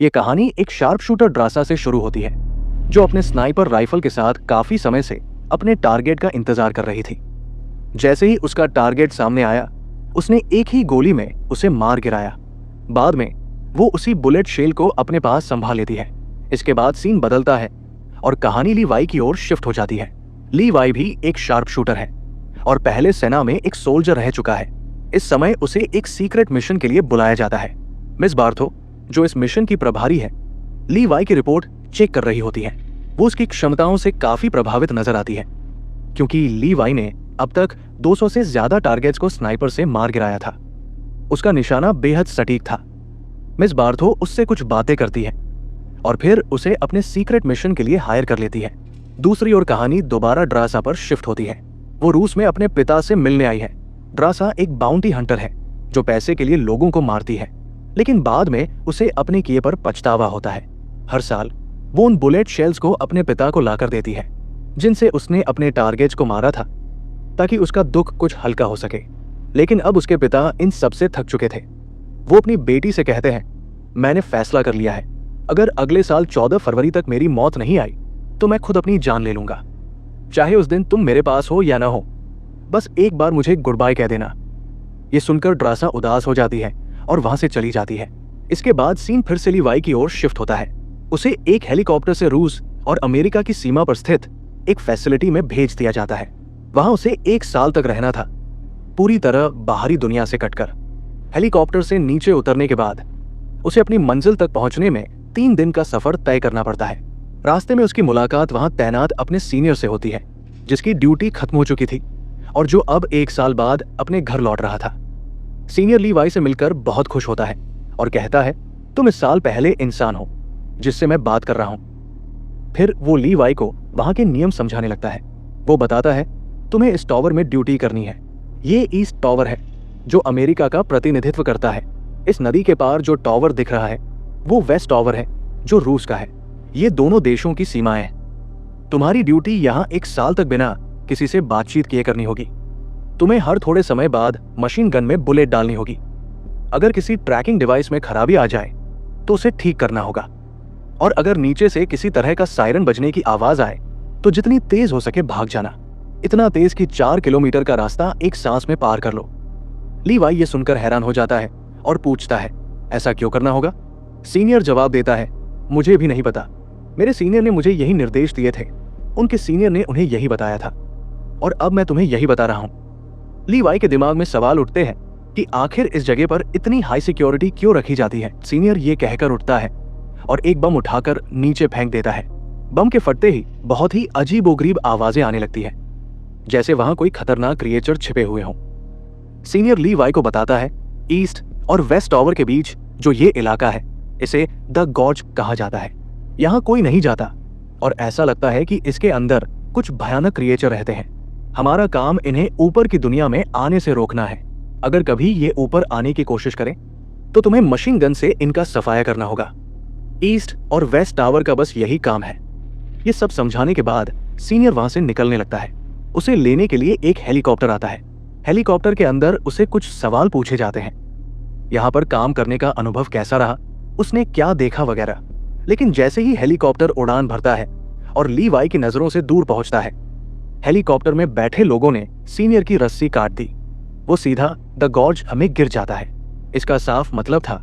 ये कहानी एक शार्प शूटर ड्रासा से शुरू होती है, जो अपने स्नाइपर राइफल के साथ काफी समय से अपने टारगेट का इंतजार कर रही थी। जैसे ही उसका टारगेट सामने आया, उसने एक ही गोली में उसे मार गिराया। बाद में वो उसी बुलेट शेल को अपने पास संभाल लेती है। इसके बाद सीन बदलता है और कहानी ली वाई की ओर शिफ्ट हो जाती है। ली वाई भी एक शार्प शूटर है और पहले सेना में एक सोल्जर रह चुका है। इस समय उसे एक सीक्रेट मिशन के लिए बुलाया जाता है। मिस बार्थो, जो इस मिशन की प्रभारी है, ली वाई की रिपोर्ट चेक कर रही होती है। वो उसकी क्षमताओं से काफी प्रभावित नजर आती है, क्योंकि ली वाई ने अब तक 200 से ज्यादा टारगेट्स को स्नाइपर से मार गिराया था। उसका निशाना बेहद सटीक था। मिस बार्थो उससे कुछ बातें करती है और फिर उसे अपने सीक्रेट मिशन के लिए हायर कर लेती है। दूसरी ओर कहानी दोबारा ड्रासा पर शिफ्ट होती है। वो रूस में अपने पिता से मिलने आई है। ड्रासा एक बाउंटी हंटर है जो पैसे के लिए लोगों को मारती है, लेकिन बाद में उसे अपने किए पर पछतावा होता है। हर साल वो उन बुलेट शेल्स को अपने पिता को लाकर देती है, जिनसे उसने अपने टारगेट्स को मारा था, ताकि उसका दुख कुछ हल्का हो सके। लेकिन अब उसके पिता इन सबसे थक चुके थे। वो अपनी बेटी से कहते हैं, मैंने फैसला कर लिया है, अगर अगले साल 14 फरवरी तक मेरी मौत नहीं आई तो मैं खुद अपनी जान ले लूंगा। चाहे उस दिन तुम मेरे पास हो या ना हो, बस एक बार मुझे गुड बाय कह देना। ये सुनकर ड्रासा उदास हो जाती है और वहां से चली जाती है। इसके बाद सीन फिर से ली वाई की ओर शिफ्ट होता है। उसे एक हेलीकॉप्टर से रूस और अमेरिका की सीमा पर स्थित एक फैसिलिटी में भेज दिया जाता है। वहां उसे 1 साल तक रहना था, पूरी तरह बाहरी दुनिया से कटकर। हेलीकॉप्टर से नीचे उतरने के बाद उसे अपनी मंजिल तक पहुंचने में 3 दिन का सफर तय करना पड़ता है। रास्ते में उसकी मुलाकात वहां तैनात अपने सीनियर से होती है, जिसकी ड्यूटी खत्म हो चुकी थी और जो अब 1 साल बाद अपने घर लौट रहा था। सीनियर ली वाई से मिलकर बहुत खुश होता है और कहता है, तुम इस साल पहले इंसान हो जिससे मैं बात कर रहा हूं। फिर वो ली वाई को वहां के नियम समझाने लगता है। वो बताता है, तुम्हें इस टावर में ड्यूटी करनी है। ये ईस्ट टावर है जो अमेरिका का प्रतिनिधित्व करता है। इस नदी के पार जो टावर दिख रहा है वो वेस्ट टावर है जो रूस का है। ये दोनों देशों की सीमाएं हैं। तुम्हारी ड्यूटी यहाँ 1 साल तक बिना किसी से बातचीत किए करनी होगी। तुम्हें हर थोड़े समय बाद मशीन गन में बुलेट डालनी होगी। अगर किसी ट्रैकिंग डिवाइस में खराबी आ जाए तो उसे ठीक करना होगा, और अगर नीचे से किसी तरह का सायरन बजने की आवाज आए तो जितनी तेज हो सके भाग जाना, इतना तेज कि 4 किलोमीटर का रास्ता एक सांस में पार कर लो। ली वाई ये सुनकर हैरान हो जाता है और पूछता है, ऐसा क्यों करना होगा? सीनियर जवाब देता है, मुझे भी नहीं पता। मेरे सीनियर ने मुझे यही निर्देश दिए थे, उनके सीनियर ने उन्हें यही बताया था, और अब मैं तुम्हें यही बता रहा हूं। ली वाई के दिमाग में सवाल उठते हैं कि आखिर इस जगह पर इतनी हाई सिक्योरिटी क्यों रखी जाती है। सीनियर ये कहकर उठता है और एक बम उठाकर नीचे फेंक देता है। बम के फटते ही बहुत ही अजीबोगरीब आवाजें आने लगती है, जैसे वहां कोई खतरनाक क्रिएचर छिपे हुए हों। सीनियर ली वाई को बताता है, ईस्ट और वेस्ट टावर के बीच जो ये इलाका है, इसे द गॉर्ज कहा जाता है। यहाँ कोई नहीं जाता और ऐसा लगता है कि इसके अंदर कुछ भयानक क्रिएचर रहते हैं। हमारा काम इन्हें ऊपर की दुनिया में आने से रोकना है। अगर कभी ये ऊपर आने की कोशिश करें तो तुम्हें मशीन गन से इनका सफाया करना होगा। ईस्ट और वेस्ट टावर का बस यही काम है। ये सब समझाने के बाद सीनियर वहां से निकलने लगता है। उसे लेने के लिए एक हेलीकॉप्टर आता है। हेलीकॉप्टर के अंदर उसे कुछ सवाल पूछे जाते हैं, यहाँ पर काम करने का अनुभव कैसा रहा, उसने क्या देखा वगैरह। लेकिन जैसे ही हेलीकॉप्टर उड़ान भरता है और ली वाई की नजरों से दूर पहुंचता है, हेलीकॉप्टर में बैठे लोगों ने सीनियर की रस्सी काट दी। वो सीधा द गॉर्ज में गिर जाता है। इसका साफ मतलब था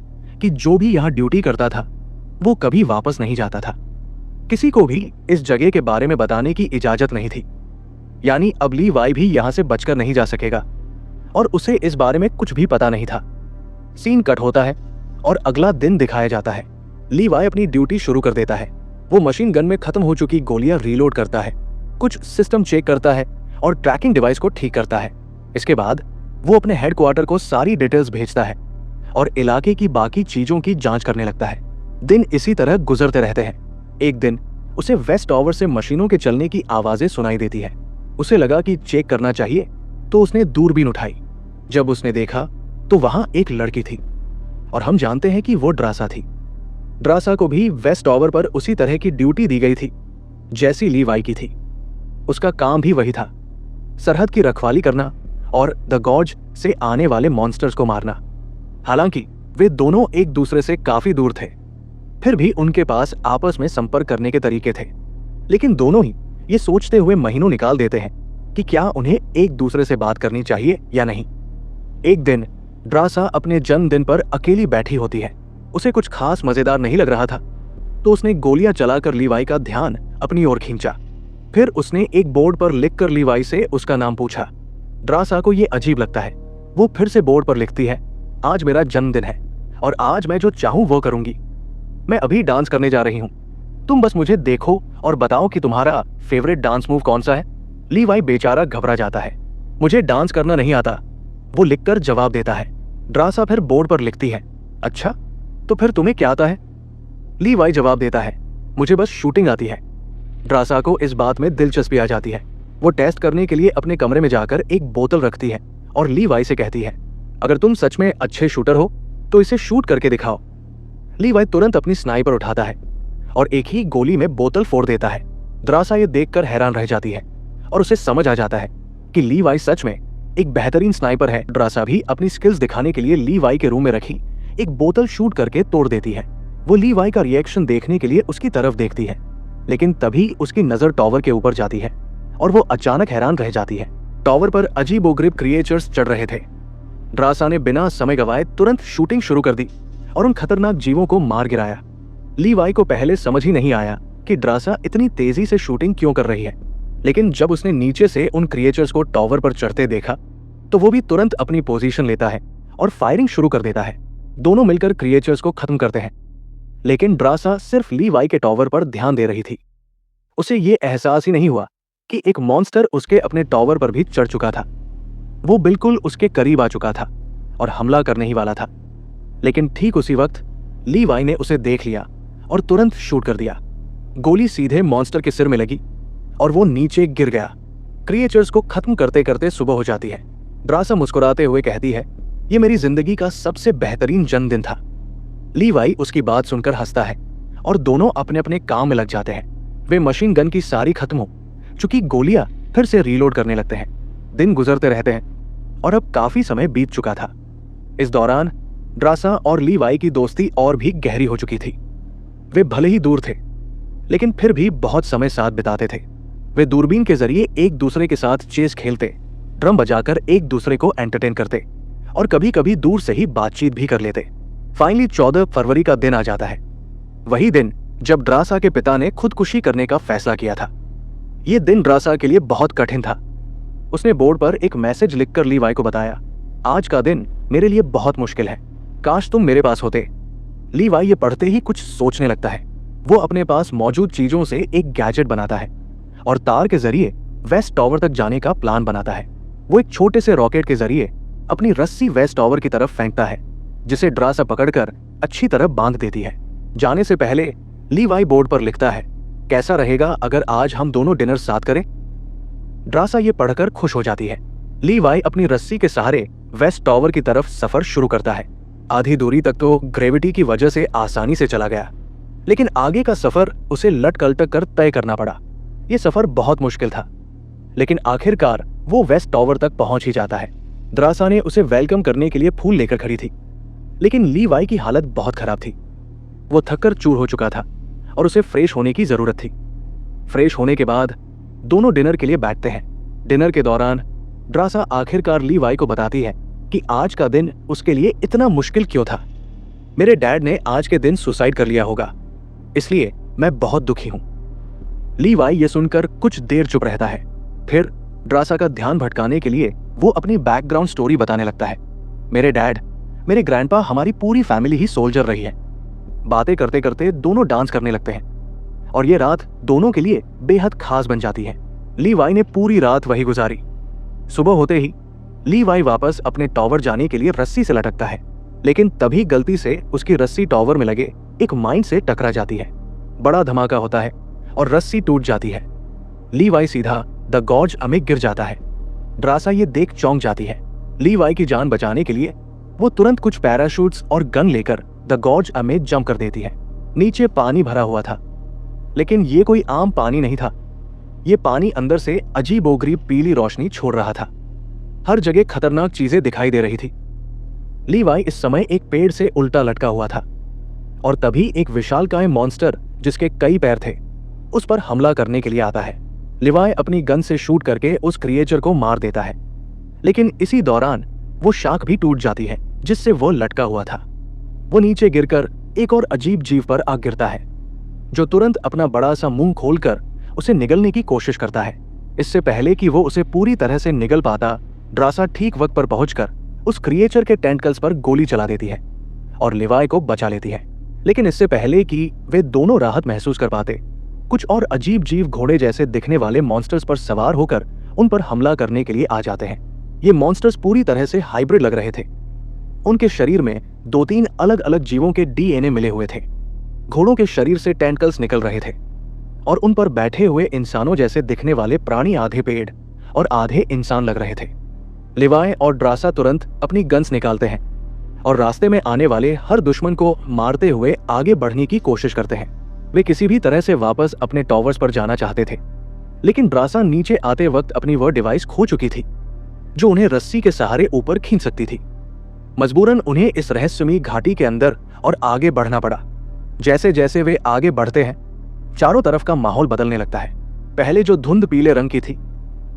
कि जो भी यहाँ ड्यूटी करता था वो कभी वापस नहीं जाता था। किसी को भी इस जगह के बारे में बताने की इजाजत नहीं थी। यानी अब ली वाई भी यहाँ से बचकर नहीं जा सकेगा और उसे इस बारे में कुछ भी पता नहीं था। सीन कट होता है और अगला दिन दिखाया जाता है। ली वाई अपनी ड्यूटी शुरू कर देता है। वो मशीन गन में खत्म हो चुकी गोलियां रीलोड करता है, कुछ सिस्टम चेक करता है और ट्रैकिंग डिवाइस को ठीक करता है। इसके बाद वो अपने हेडक्वार्टर को सारी डिटेल्स भेजता है और इलाके की बाकी चीजों की जांच करने लगता है। दिन इसी तरह गुजरते रहते हैं। एक दिन उसे वेस्ट टावर से मशीनों के चलने की आवाजें सुनाई देती है। उसे लगा कि चेक करना चाहिए, तो उसने दूरबीन उठाई। जब उसने देखा तो वहां एक लड़की थी और हम जानते हैं कि वो ड्रासा थी। ड्रासा को भी वेस्ट टावर पर उसी तरह की ड्यूटी दी गई थी जैसी ली वाई की थी। उसका काम भी वही था, सरहद की रखवाली करना और द गॉर्ज से आने वाले मॉन्स्टर्स को मारना। हालांकि वे दोनों एक दूसरे से काफी दूर थे, फिर भी उनके पास आपस में संपर्क करने के तरीके थे, लेकिन दोनों ही ये सोचते हुए महीनों निकाल देते हैं कि क्या उन्हें एक दूसरे से बात करनी चाहिए या नहीं। एक दिन ड्रासा अपने जन्मदिन पर अकेली बैठी होती है। उसे कुछ खास मजेदार नहीं लग रहा था, तो उसने गोलियां चलाकर लीवाई का ध्यान अपनी ओर खींचा। फिर उसने एक बोर्ड पर लिखकर लीवाई से उसका नाम पूछा। ड्रासा को यह अजीब लगता है। वो फिर से बोर्ड पर लिखती है, आज मेरा जन्मदिन है और आज मैं जो चाहूं वो करूंगी। मैं अभी डांस करने जा रही हूं, तुम बस मुझे देखो और बताओ कि तुम्हारा फेवरेट डांस मूव कौन सा है। लीवाई बेचारा घबरा जाता है। मुझे डांस करना नहीं आता, वो लिखकर जवाब देता है। ड्रासा फिर बोर्ड पर लिखती है, अच्छा तो फिर तुम्हें क्या आता है? लीवाई जवाब देता है, मुझे बस शूटिंग आती है। ड्रासा को इस बात में दिलचस्पी आ जाती है। वो टेस्ट करने के लिए अपने कमरे में जाकर एक बोतल रखती है और लीवाई से कहती है, अगर तुम सच में अच्छे शूटर हो तो इसे शूट करके दिखाओ। लीवाई तुरंत अपनी स्नाइपर उठाता है और एक ही गोली में बोतल फोड़ देता है। ड्रासा ये देखकर हैरान रह जाती है और उसे समझ आ जाता है कि लीवाई सच में एक बेहतरीन स्नाइपर है। ड्रासा भी अपनी स्किल्स दिखाने के लिए लीवाई के रूम में रखी एक बोतल शूट करके तोड़ देती है। वो लीवाई का रिएक्शन देखने के लिए उसकी तरफ देखती है, लेकिन तभी उसकी नजर टॉवर के ऊपर जाती है और वो अचानक हैरान रह जाती है। टॉवर पर अजीबोगरीब क्रिएचर्स चढ़ रहे थे। ड्रासा ने बिना समय गवाए तुरंत शूटिंग शुरू कर दी और उन खतरनाक जीवों को मार गिराया। लीवाई को पहले समझ ही नहीं आया कि ड्रासा इतनी तेजी से शूटिंग क्यों कर रही है, लेकिन जब उसने नीचे से उन क्रिएचर्स को टॉवर पर चढ़ते देखा तो वो भी तुरंत अपनी पोजीशन लेता है और फायरिंग शुरू कर देता है। दोनों मिलकर क्रिएचर्स को खत्म करते हैं, लेकिन ड्रासा सिर्फ लीवाई के टॉवर पर ध्यान दे रही थी। उसे ये एहसास ही नहीं हुआ कि एक मॉन्स्टर उसके अपने टॉवर पर भी चढ़ चुका था। वो बिल्कुल उसके करीब आ चुका था और हमला करने ही वाला था, लेकिन ठीक उसी वक्त लीवाई ने उसे देख लिया और तुरंत शूट कर दिया। गोली सीधे मॉन्स्टर के सिर में लगी और वो नीचे गिर गया। क्रिएचर्स को खत्म करते करते सुबह हो जाती है। ड्रासा मुस्कुराते हुए कहती है, ये मेरी जिंदगी का सबसे बेहतरीन जन्मदिन था। लीवाई उसकी बात सुनकर हंसता है और दोनों अपने अपने काम में लग जाते हैं। वे मशीन गन की सारी खत्म हो चुकी गोलियां फिर से रीलोड करने लगते हैं। दिन गुजरते रहते हैं और अब काफी समय बीत चुका था। इस दौरान ड्रासा और लीवाई की दोस्ती और भी गहरी हो चुकी थी। वे भले ही दूर थे, लेकिन फिर भी बहुत समय साथ बिताते थे। वे दूरबीन के जरिए एक दूसरे के साथ चेस खेलते, ड्रम बजाकर एक दूसरे को एंटरटेन करते और कभी कभी दूर से ही बातचीत भी कर लेते। फाइनली 14 फरवरी का दिन आ जाता है, वही दिन जब ड्रासा के पिता ने खुदकुशी करने का फैसला किया था। यह दिन ड्रासा के लिए बहुत कठिन था। उसने बोर्ड पर एक मैसेज लिखकर लीवाई को बताया, आज का दिन मेरे लिए बहुत मुश्किल है, काश तुम मेरे पास होते। लीवाई ये पढ़ते ही कुछ सोचने लगता है। वो अपने पास मौजूद चीजों से एक गैजेट बनाता है और तार के जरिए वेस्ट टॉवर तक जाने का प्लान बनाता है। वो एक छोटे से रॉकेट के जरिए अपनी रस्सी वेस्ट टॉवर की तरफ फेंकता है, जिसे ड्रासा पकड़कर अच्छी तरह बांध देती है। जाने से पहले लीवाई बोर्ड पर लिखता है, कैसा रहेगा अगर आज हम दोनों डिनर साथ करें। ड्रासा ये पढ़कर खुश हो जाती है। लीवाई अपनी रस्सी के सहारे वेस्ट टॉवर की तरफ सफर शुरू करता है। आधी दूरी तक तो ग्रेविटी की वजह से आसानी से चला गया, लेकिन आगे का सफर उसे लटकलटक कर तय करना पड़ा। यह सफर बहुत मुश्किल था, लेकिन आखिरकार वो वेस्ट टॉवर तक पहुंच ही जाता है। ड्रासा ने उसे वेलकम करने के लिए फूल लेकर खड़ी थी, लेकिन लीवाई की हालत बहुत खराब थी। वो थककर चूर हो चुका था और उसे फ्रेश होने की जरूरत थी। फ्रेश होने के बाद दोनों डिनर के लिए बैठते हैं। डिनर के दौरान ड्रासा आखिरकार लीवाई को बताती है कि आज का दिन उसके लिए इतना मुश्किल क्यों था। मेरे डैड ने आज के दिन सुसाइड कर लिया होगा, इसलिए मैं बहुत दुखी हूं। लीवाई ये सुनकर कुछ देर चुप रहता है। फिर ड्रासा का ध्यान भटकाने के लिए वो अपनी बैकग्राउंड स्टोरी बताने लगता है। मेरे डैड, मेरे ग्रैंडपा, हमारी पूरी फैमिली ही सोल्जर रही है। बातें करते करते दोनों डांस करने लगते हैं और ये रात दोनों के लिए बेहद खास बन जाती है। लीवाई ने पूरी रात वही गुजारी। सुबह होते ही लीवाई वापस अपने टॉवर जाने के लिए रस्सी से लटकता है, लेकिन तभी गलती से उसकी रस्सी टॉवर में लगे एक माइन से टकरा जाती है। बड़ा धमाका होता है और रस्सी टूट जाती है। लीवाई सीधा द गॉर्ज में गिर जाता है। ड्रासा ये देख चौंक जाती है। लीवाई की जान बचाने के लिए वो तुरंत कुछ पैराशूट्स और गन लेकर द गॉर्ज में जंप कर देती है। नीचे पानी भरा हुआ था, लेकिन ये कोई आम पानी नहीं था। ये पानी अंदर से अजीबोगरीब पीली रोशनी छोड़ रहा था। हर जगह खतरनाक चीजें दिखाई दे रही थी। लीवाई इस समय एक पेड़ से उल्टा लटका हुआ था और तभी एक विशालकाय मॉन्स्टर जिसके कई पैर थे उस पर हमला करने के लिए आता है। लिवाय अपनी गन से शूट करके उस क्रिएचर को मार देता है, लेकिन इसी दौरान वो शाख भी टूट जाती है जिससे वो लटका हुआ था। वो नीचे गिरकर एक और अजीब जीव पर आ गिरता है जो तुरंत अपना बड़ा सा मुंह खोलकर उसे निगलने की कोशिश करता है। इससे पहले कि वो उसे पूरी तरह से निगल पाता, ड्रासा ठीक वक्त पर पहुंचकर उस क्रिएचर के टेंटकल्स पर गोली चला देती है और लिवाय को बचा लेती है। लेकिन इससे पहले कि वे दोनों राहत महसूस कर पाते, कुछ और अजीब जीव घोड़े जैसे दिखने वाले मॉन्स्टर्स पर सवार होकर उन पर हमला करने के लिए आ जाते हैं। ये मॉन्स्टर्स पूरी तरह से हाइब्रिड लग रहे थे। उनके शरीर में 2-3 अलग अलग जीवों के डीएनए मिले हुए थे। घोड़ों के शरीर से टेंटकल्स निकल रहे थे और उन पर बैठे हुए इंसानों जैसे दिखने वाले प्राणी आधे पेड़ और आधे इंसान लग रहे थे। लिवाय और ड्रासा तुरंत अपनी गन्स निकालते हैं और रास्ते में आने वाले हर दुश्मन को मारते हुए आगे बढ़ने की कोशिश करते हैं। वे किसी भी तरह से वापस अपने टॉवर्स पर जाना चाहते थे, लेकिन ड्रासा नीचे आते वक्त अपनी वह डिवाइस खो चुकी थी जो उन्हें रस्सी के सहारे ऊपर खींच सकती थी। मजबूरन उन्हें इस रहस्यमयी घाटी के अंदर और आगे बढ़ना पड़ा। जैसे जैसे वे आगे बढ़ते हैं, चारों तरफ का माहौल बदलने लगता है। पहले जो धुंध पीले रंग की थी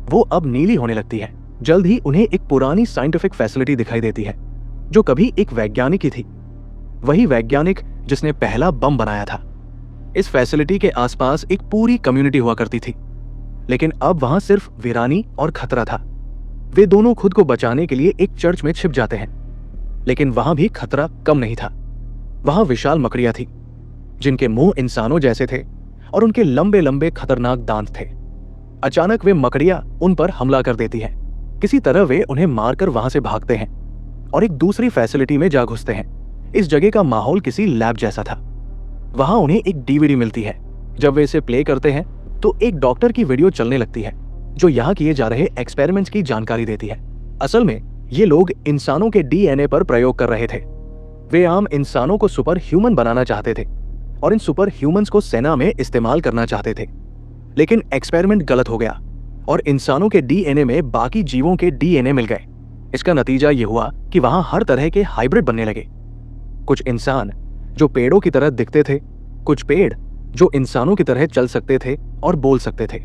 वो अब नीली होने लगती है। जल्द ही उन्हें एक पुरानी साइंटिफिक फैसिलिटी दिखाई देती है जो कभी एक वैज्ञानिक की थी, वही वैज्ञानिक जिसने पहला बम बनाया था। इस फैसिलिटी के आसपास एक पूरी कम्युनिटी हुआ करती थी, लेकिन अब वहां सिर्फ वीरानी और खतरा था। वे दोनों खुद को बचाने के लिए एक चर्च में छिप जाते हैं, लेकिन वहां भी खतरा कम नहीं था। वहां विशाल मकड़ियां थी जिनके मुंह इंसानों जैसे थे और उनके लंबे लंबे खतरनाक दांत थे। अचानक वे मकड़ियां उन पर हमला कर देती हैं। किसी तरह वे उन्हें मारकर वहां से भागते हैं और एक दूसरी फैसिलिटी में जा घुसते हैं। इस जगह का माहौल किसी लैब जैसा था। वहां उन्हें एक डीवीडी मिलती है। जब वे इसे प्ले करते हैं तो एक डॉक्टर की वीडियो चलने लगती है जो यहाँ किए जा रहे एक्सपेरिमेंट्स की जानकारी देती है। असल में ये लोग इंसानों के डीएनए पर प्रयोग कर रहे थे। वे आम इंसानों को सुपर ह्यूमन बनाना चाहते थे और इन सुपर ह्यूमंस को सेना में इस्तेमाल करना चाहते थे, लेकिन एक्सपेरिमेंट गलत हो गया और इंसानों के डीएनए में बाकी जीवों के डीएनए मिल गए। इसका नतीजा ये हुआ कि वहां हर तरह के हाइब्रिड बनने लगे। कुछ इंसान जो पेड़ों की तरह दिखते थे, कुछ पेड़ जो इंसानों की तरह चल सकते थे और बोल सकते थे,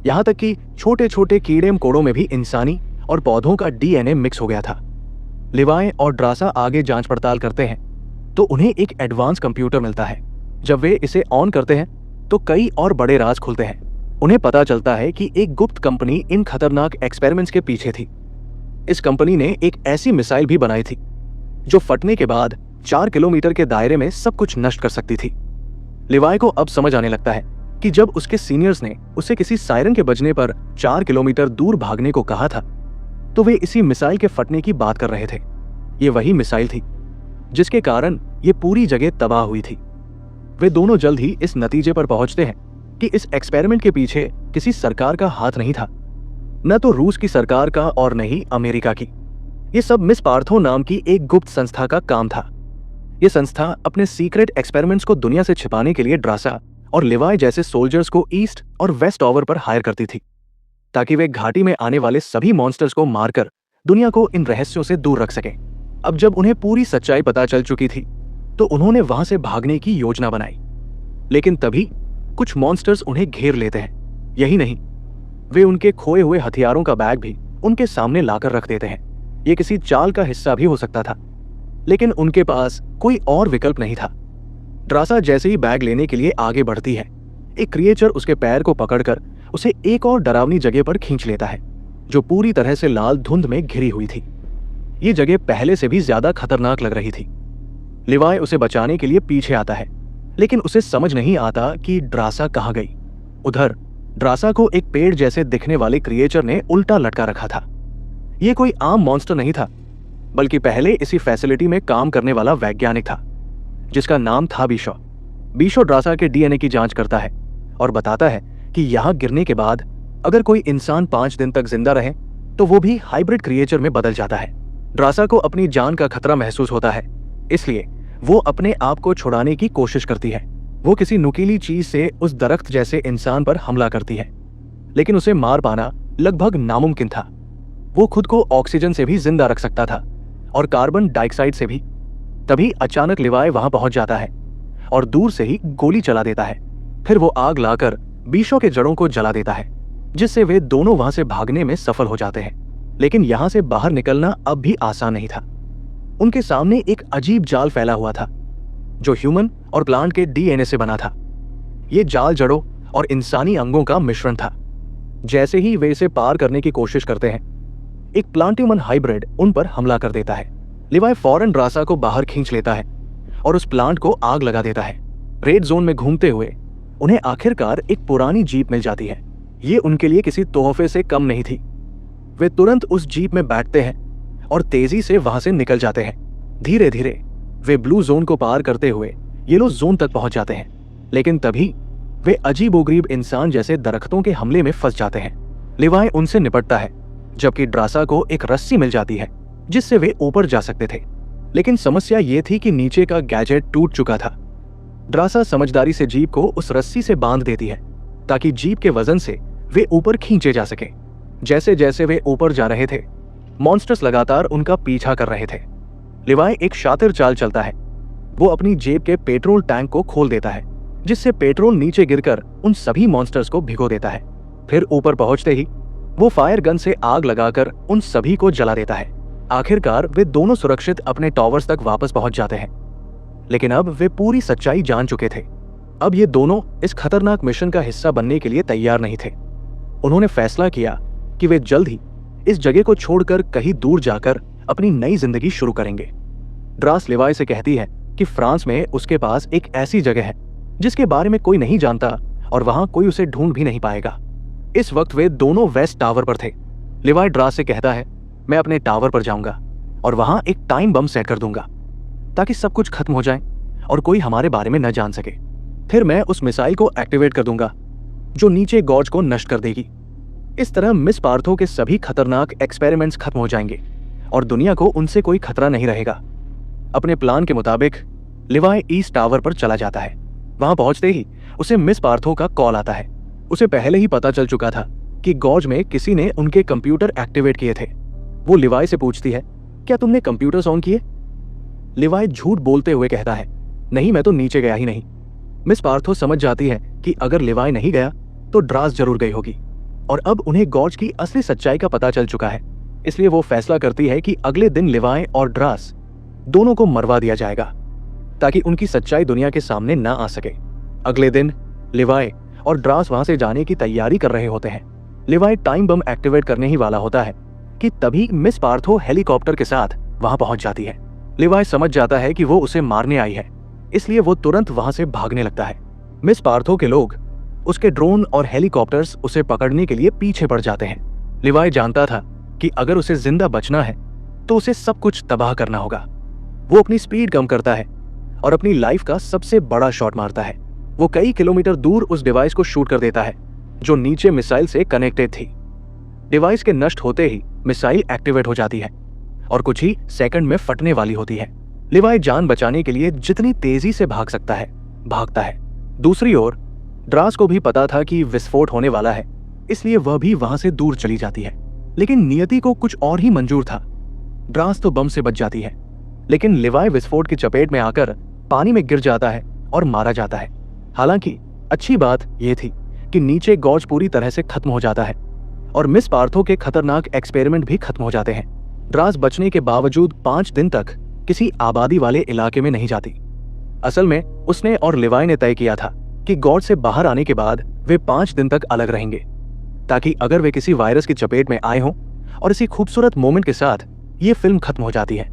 यहाँ तक कि छोटे छोटे कीड़े मकोड़ों में भी इंसानी और पौधों का डीएनए मिक्स हो गया था। लिवाय और ड्रासा आगे जांच पड़ताल करते हैं तो उन्हें एक एडवांस कंप्यूटर मिलता है। जब वे इसे ऑन करते हैं तो कई और बड़े राज खुलते हैं। उन्हें पता चलता है कि एक गुप्त कंपनी इन खतरनाक एक्सपेरिमेंट्स के पीछे थी। इस कंपनी ने एक ऐसी मिसाइल भी बनाई थी जो फटने के बाद 4 किलोमीटर के दायरे में सब कुछ नष्ट कर सकती थी। लिवाय को अब समझ आने लगता है कि जब उसके सीनियर्स ने उसे किसी सायरन के बजने पर 4 किलोमीटर दूर भागने को कहा था तो वे इसी मिसाइल के फटने की बात कर रहे थे। ये वही मिसाइल थी जिसके कारण ये पूरी जगह तबाह हुई थी। वे दोनों जल्द ही इस नतीजे पर पहुंचते हैं कि इस एक्सपेरिमेंट के पीछे किसी सरकार का हाथ नहीं था, न तो रूस की सरकार का और न ही अमेरिका की। ये सब मिस पार्थो नाम की एक गुप्त संस्था का काम था। ये संस्था अपने सीक्रेट एक्सपेरिमेंट्स को दुनिया से छिपाने के लिए ड्रासा और लिवाय जैसे सोल्जर्स को ईस्ट और वेस्ट ओवर पर हायर करती थी ताकि वे घाटी में आने वाले सभी मॉन्स्टर्स को मारकर दुनिया को इन रहस्यों से दूर रख सकें। अब जब उन्हें पूरी सच्चाई पता चल चुकी थी तो उन्होंने वहां से भागने की योजना बनाई, लेकिन तभी कुछ मॉन्स्टर्स उन्हें घेर लेते हैं। यही नहीं, वे उनके खोए हुए हथियारों का बैग भी उनके सामने लाकर रख देते हैं। ये किसी चाल का हिस्सा भी हो सकता था, लेकिन उनके पास कोई और विकल्प नहीं था। ड्रासा जैसे ही बैग लेने के लिए आगे बढ़ती है, एक क्रिएचर उसके पैर को पकड़कर उसे एक और डरावनी जगह पर खींच लेता है जो पूरी तरह से लाल धुंध में घिरी हुई थी। ये जगह पहले से भी ज्यादा खतरनाक लग रही थी। लिवाय उसे बचाने के लिए पीछे आता है, लेकिन उसे समझ नहीं आता कि ड्रासा कहाँ गई। उधर ड्रासा को एक पेड़ जैसे दिखने वाले क्रिएचर ने उल्टा लटका रखा था। यह कोई आम मॉन्स्टर नहीं था, बल्कि पहले इसी फैसिलिटी में काम करने वाला वैज्ञानिक था जिसका नाम था बीशो। बीशो ड्रासा के डीएनए की जांच करता है और बताता है कि यहाँ गिरने के बाद अगर कोई इंसान 5 दिन तक जिंदा रहे तो वो भी हाइब्रिड क्रिएचर में बदल जाता है। ड्रासा को अपनी जान का खतरा महसूस होता है, इसलिए वो अपने आप को छुड़ाने की कोशिश करती है। वो किसी नुकीली चीज से उस दरख्त जैसे इंसान पर हमला करती है, लेकिन उसे मार पाना लगभग नामुमकिन था। वो खुद को ऑक्सीजन से भी जिंदा रख सकता था और कार्बन डाइऑक्साइड से भी। तभी अचानक लिवाय वहां पहुंच जाता है और दूर से ही गोली चला देता है। फिर वो आग लाकर बीशों के जड़ों को जला देता है, जिससे वे दोनों वहां से भागने में सफल हो जाते हैं। लेकिन यहां से बाहर निकलना अब भी आसान नहीं था। उनके सामने एक अजीब जाल फैला हुआ था, जो ह्यूमन और प्लांट के डीएनए से बना था। ये जाल जड़ों और इंसानी अंगों का मिश्रण था। जैसे ही वे इसे पार करने की कोशिश करते हैं, एक प्लांट ह्यूमन हाइब्रिड उन पर हमला कर देता है। लिवाई फौरन ड्रासा को बाहर खींच लेता है और उस प्लांट को आग लगा देता है। रेड जोन में घूमते हुए उन्हें आखिरकार एक पुरानी जीप मिल जाती है। ये उनके लिए किसी तोहफे से कम नहीं थी। वे तुरंत उस जीप में बैठते हैं और तेजी से वहां से निकल जाते हैं। धीरे धीरे वे ब्लू जोन को पार करते हुए येलो जोन तक पहुंच जाते हैं। लेकिन तभी वे अजीबोगरीब इंसान जैसे दरख्तों के हमले में फंस जाते हैं। लिवाई उनसे निपटता है, जबकि ड्रासा को एक रस्सी मिल जाती है जिससे वे ऊपर जा सकते थे। लेकिन समस्या ये थी कि नीचे का गैजेट टूट चुका था। ड्रासा समझदारी से जीप को उस रस्सी से बांध देती है ताकि जीप के वजन से वे ऊपर खींचे जा सके। जैसे जैसे वे ऊपर जा रहे थे, मॉन्स्टर्स लगातार उनका पीछा कर रहे थे। लिवाई एक शातिर चाल चलता है। वो अपनी जेब के पेट्रोल टैंक को खोल देता है, जिससे पेट्रोल नीचे गिरकर उन सभी मॉन्स्टर्स को भिगो देता है। फिर ऊपर पहुंचते ही वो फायर गन से आग लगाकर उन सभी को जला देता है। आखिरकार वे दोनों सुरक्षित अपने टॉवर्स तक वापस पहुंच जाते हैं। लेकिन अब वे पूरी सच्चाई जान चुके थे। अब ये दोनों इस खतरनाक मिशन का हिस्सा बनने के लिए तैयार नहीं थे। उन्होंने फैसला किया कि वे जल्द ही इस जगह को छोड़कर कहीं दूर जाकर अपनी नई जिंदगी शुरू करेंगे। ड्रास लिवाई से कहती है कि फ्रांस में उसके पास एक ऐसी जगह है जिसके बारे में कोई नहीं जानता और वहां कोई उसे ढूंढ भी नहीं पाएगा। इस वक्त वे दोनों वेस्ट टावर पर थे। लिवाई ड्रास से कहता है, मैं अपने टावर पर जाऊंगा और वहां एक टाइम बम सेट कर दूंगा ताकि सब कुछ खत्म हो जाए और कोई हमारे बारे में न जान सके। फिर मैं उस मिसाइल को एक्टिवेट कर दूंगा जो नीचे गॉर्ज को नष्ट कर देगी। इस तरह मिस पार्थो के सभी खतरनाक एक्सपेरिमेंट्स खत्म हो जाएंगे और दुनिया को उनसे कोई खतरा नहीं रहेगा। अपने प्लान के मुताबिक लिवाई ईस्ट टावर पर चला जाता है। वहां पहुंचते ही उसे मिस पार्थो का कॉल आता है। उसे पहले ही पता चल चुका था कि गॉर्ज में किसी ने उनके कंप्यूटर एक्टिवेट किए थे। वो लिवाई से पूछती है, क्या तुमने कंप्यूटर्स ऑन किए? लिवाई झूठ बोलते हुए कहता है, नहीं, मैं तो नीचे गया ही नहीं। मिस पार्थो समझ जाती है कि अगर लिवाई नहीं गया तो ड्रास जरूर गई होगी और अब उन्हें गॉर्ज की असली सच्चाई का पता चल चुका है। इसलिए वो फैसला करती है कि अगले दिन लिवाई और ड्रास दोनों को मरवा दिया जाएगा ताकि उनकी सच्चाई दुनिया के सामने ना आ सके। अगले दिन लिवाई और ड्रास वहां से जाने की तैयारी कर रहे होते हैं। लिवाई टाइम बम एक्टिवेट करने ही वाला होता है कि तभी मिस पार्थो हेलीकॉप्टर के साथ वहां पहुंच जाती है। लिवाई समझ जाता है कि वो उसे मारने आई है, इसलिए वो तुरंत वहां से भागने लगता है। मिस पार्थो के लोग, उसके ड्रोन और हेलीकॉप्टर्स उसे पकड़ने के लिए पीछे पड़ जाते हैं। लिवाई जानता था कि अगर उसे जिंदा बचना है तो उसे सब कुछ तबाह करना होगा। वो अपनी स्पीड कम करता है और अपनी लाइफ का सबसे बड़ा शॉट मारता है। वो कई किलोमीटर दूर उस डिवाइस को शूट कर देता है जो नीचे मिसाइल से कनेक्टेड थी। डिवाइस के नष्ट होते ही मिसाइल एक्टिवेट हो जाती है और कुछ ही सेकंड में फटने वाली होती है। लिवाई जान बचाने के लिए जितनी तेजी से भाग सकता है भागता है। दूसरी ओर ड्रास को भी पता था कि विस्फोट होने वाला है, इसलिए वह भी वहां से दूर चली जाती है। लेकिन नियति को कुछ और ही मंजूर था। ड्रास तो बम से बच जाती है, लेकिन लिवाई विस्फोट की चपेट में आकर पानी में गिर जाता है और मारा जाता है। हालांकि अच्छी बात यह थी कि नीचे गॉर्ज पूरी तरह से खत्म हो जाता है और मिस पार्थो के खतरनाक एक्सपेरिमेंट भी खत्म हो जाते हैं। ड्रास बचने के बावजूद 5 दिन तक किसी आबादी वाले इलाके में नहीं जाती। असल में उसने और लिवाई ने तय किया था कि गॉर्ज से बाहर आने के बाद वे 5 दिन तक अलग रहेंगे, ताकि अगर वे किसी वायरस की चपेट में आए हों। और इसी खूबसूरत मोमेंट के साथ ये फिल्म खत्म हो जाती है।